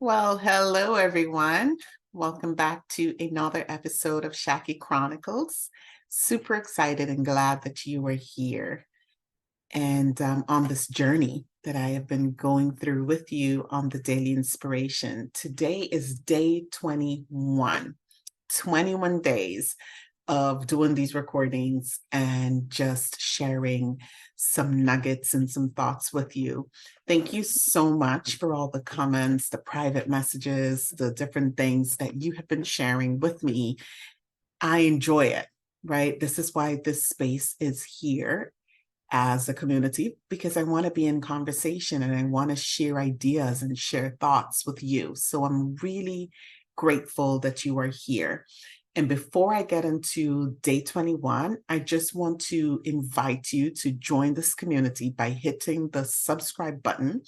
Well, hello everyone. Welcome back to another episode of Shaki Chronicles. Super excited and glad that you are here and on this journey that I have been going through with you on the Daily Inspiration. Today is day 21, 21 days of doing these recordings and just sharing some nuggets and some thoughts with you. Thank you so much for all the comments, the private messages, the different things that you have been sharing with me. I enjoy it, right? This is why this space is here as a community, because I want to be in conversation and I want to share ideas and share thoughts with you. So I'm really grateful that you are here. And before I get into day 21, I just want to invite you to join this community by hitting the subscribe button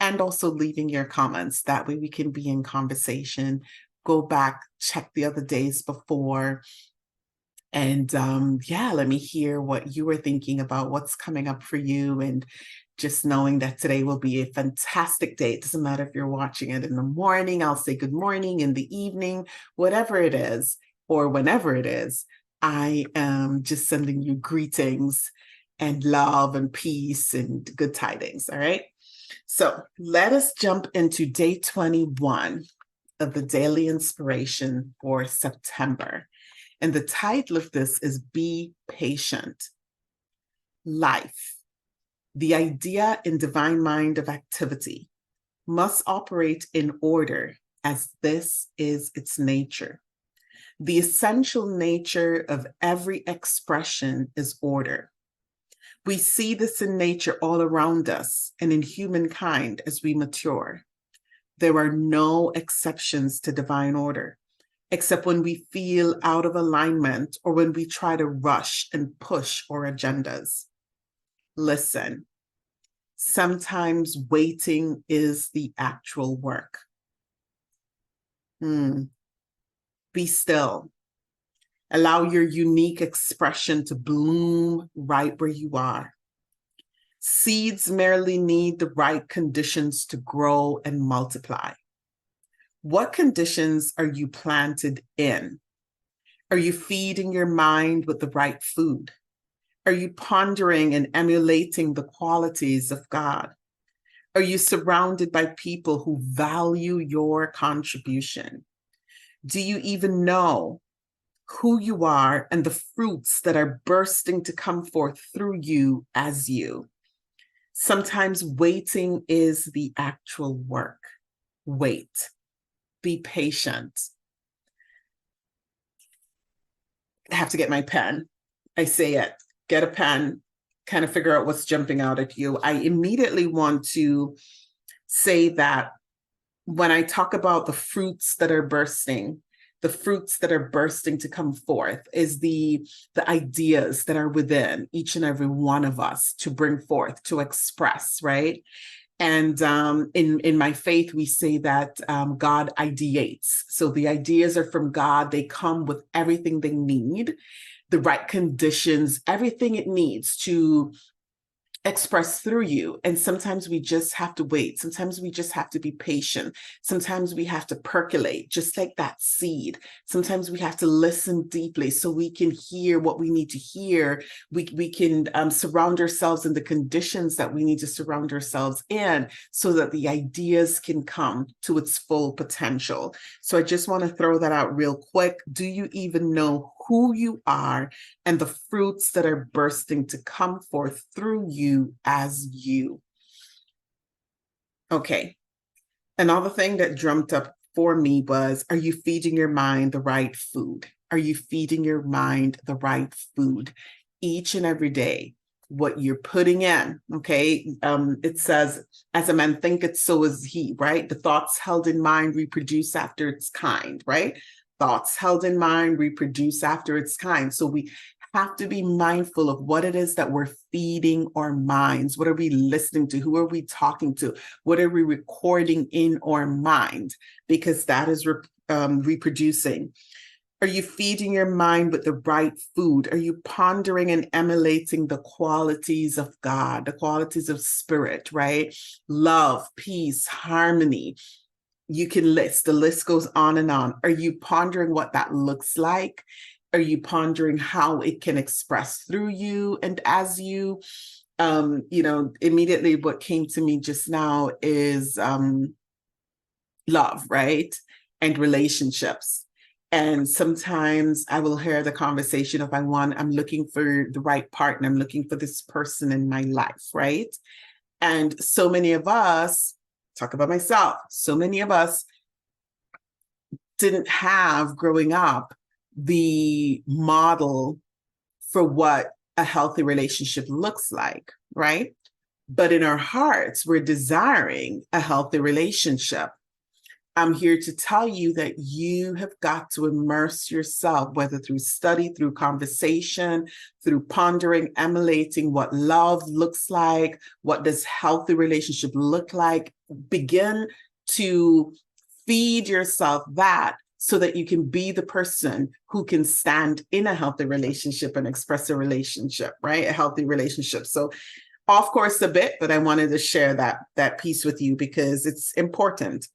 and also leaving your comments. That way we can be in conversation, go back, check the other days before, and let me hear what you were thinking about what's coming up for you. And just knowing that today will be a fantastic day. It doesn't matter if you're watching it in the morning, I'll say good morning, in the evening, whatever it is, or whenever it is, I am just sending you greetings and love and peace and good tidings. All right. So let us jump into day 21 of the Daily Inspiration for September. And the title of this is Be Patient. Life, the idea in divine mind of activity, must operate in order, as this is its nature. The essential nature of every expression is order. We see this in nature all around us and in humankind as we mature. There are no exceptions to divine order, except when we feel out of alignment or when we try to rush and push our agendas. Listen, sometimes waiting is the actual work. Be still. Allow your unique expression to bloom right where you are. Seeds merely need the right conditions to grow and multiply. What conditions are you planted in? Are you feeding your mind with the right food? Are you pondering and emulating the qualities of God? Are you surrounded by people who value your contribution? Do you even know who you are and the fruits that are bursting to come forth through you as you? Sometimes waiting is the actual work. Wait. Be patient. I have to get my pen. I say it. Get a pen, kind of figure out what's jumping out at you. I immediately want to say that when I talk about the fruits that are bursting, the fruits that are bursting to come forth is the ideas that are within each and every one of us to bring forth, to express, right? And in my faith, we say that God ideates. So the ideas are from God. They come with everything they need, the right conditions, everything it needs to express through you. And sometimes we just have to wait. Sometimes we just have to be patient. Sometimes we have to percolate, just like that seed. Sometimes we have to listen deeply so we can hear what we need to hear. We can surround ourselves in the conditions that we need to surround ourselves in so that the ideas can come to its full potential. So I just want to throw that out real quick. Do you even know who you are and the fruits that are bursting to come forth through you as you? Okay. Another thing that jumped up for me was, are you feeding your mind the right food? Are you feeding your mind the right food each and every day? What you're putting in, okay? It says, as a man thinketh, so is he, right? The thoughts held in mind reproduce after its kind, right? Thoughts held in mind reproduce after its kind. So we have to be mindful of what it is that we're feeding our minds. What are we listening to? Who are we talking to? What are we recording in our mind? Because that is reproducing. Are you feeding your mind with the right food? Are you pondering and emulating the qualities of God, the qualities of spirit, right? Love, peace, harmony, You can list, the list goes on and on. Are you pondering what that looks like? Are you pondering how it can express through you and as you? Immediately what came to me just now is love, right? And relationships. And sometimes I will hear the conversation of I'm looking for the right partner, I'm looking for this person in my life, right? And so many of us, talk about myself, so many of us didn't have growing up the model for what a healthy relationship looks like, right? But in our hearts, we're desiring a healthy relationship. I'm here to tell you that you have got to immerse yourself, whether through study, through conversation, through pondering, emulating what love looks like, what does healthy relationship look like. Begin to feed yourself that so that you can be the person who can stand in a healthy relationship and express a relationship, right? A healthy relationship. So off course a bit, but I wanted to share that piece with you because it's important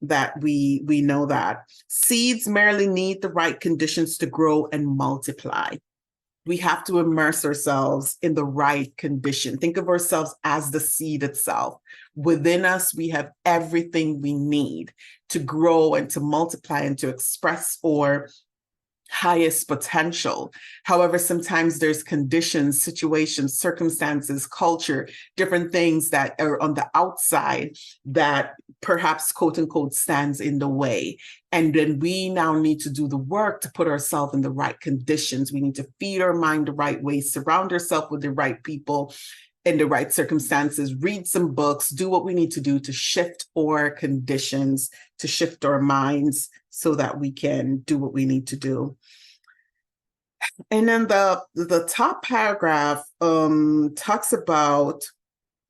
that we know that seeds merely need the right conditions to grow and multiply. We have to immerse ourselves in the right condition. Think of ourselves as the seed itself. Within us, we have everything we need to grow and to multiply and to express our highest potential. However, sometimes there's conditions, situations, circumstances, culture, different things that are on the outside that perhaps quote unquote stands in the way. And then we now need to do the work to put ourselves in the right conditions. We need to feed our mind the right way, surround ourselves with the right people in the right circumstances, read some books, do what we need to do to shift our conditions, to shift our minds so that we can do what we need to do. And then the top paragraph talks about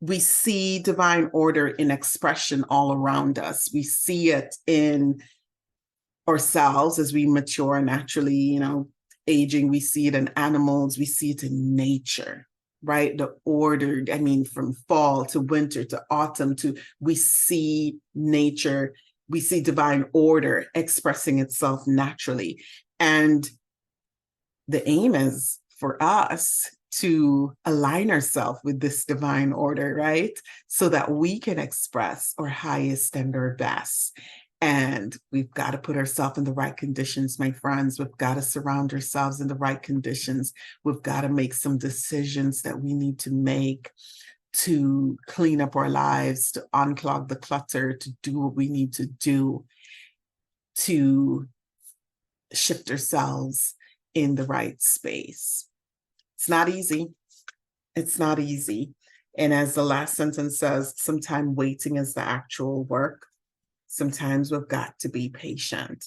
we see divine order in expression all around us. We see it in ourselves as we mature naturally, aging. We see it in animals. We see it in nature, right? The order, from fall to winter to autumn we see nature, we see divine order expressing itself naturally. And the aim is for us to align ourselves with this divine order, right? So that we can express our highest and our best. And we've got to put ourselves in the right conditions, my friends. We've got to surround ourselves in the right conditions. We've got to make some decisions that we need to make to clean up our lives, to unclog the clutter, to do what we need to do to shift ourselves in the right space. It's not easy. It's not easy. And as the last sentence says, sometimes waiting is the actual work. Sometimes we've got to be patient.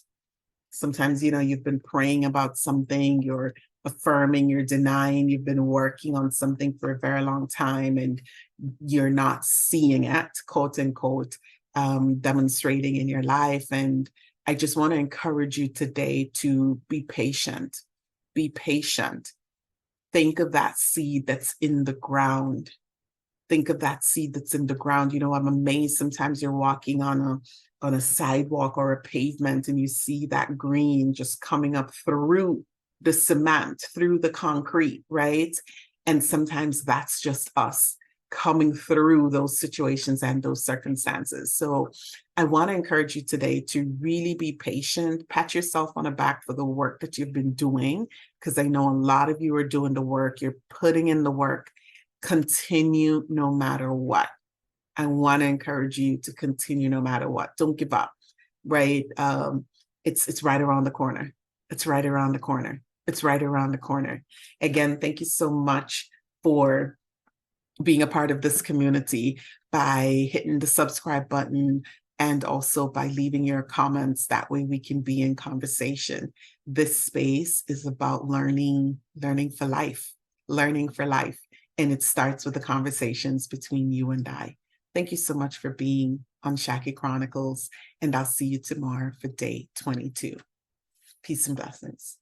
Sometimes, you've been praying about something, you're affirming, you're denying, you've been working on something for a very long time and you're not seeing it, quote unquote, demonstrating in your life. And I just want to encourage you today to be patient. Be patient. Think of that seed that's in the ground. Think of that seed that's in the ground. I'm amazed sometimes you're walking on a sidewalk or a pavement and you see that green just coming up through the cement, through the concrete, right? And sometimes that's just us coming through those situations and those circumstances. So I want to encourage you today to really be patient, pat yourself on the back for the work that you've been doing, because I know a lot of you are doing the work, you're putting in the work. Continue no matter what. I want to encourage you to continue no matter what. Don't give up, right? It's right around the corner. It's right around the corner. It's right around the corner. Again, thank you so much for being a part of this community by hitting the subscribe button and also by leaving your comments. That way we can be in conversation. This space is about learning for life, And it starts with the conversations between you and I. Thank you so much for being on Shakira Chronicles, and I'll see you tomorrow for day 22. Peace and blessings.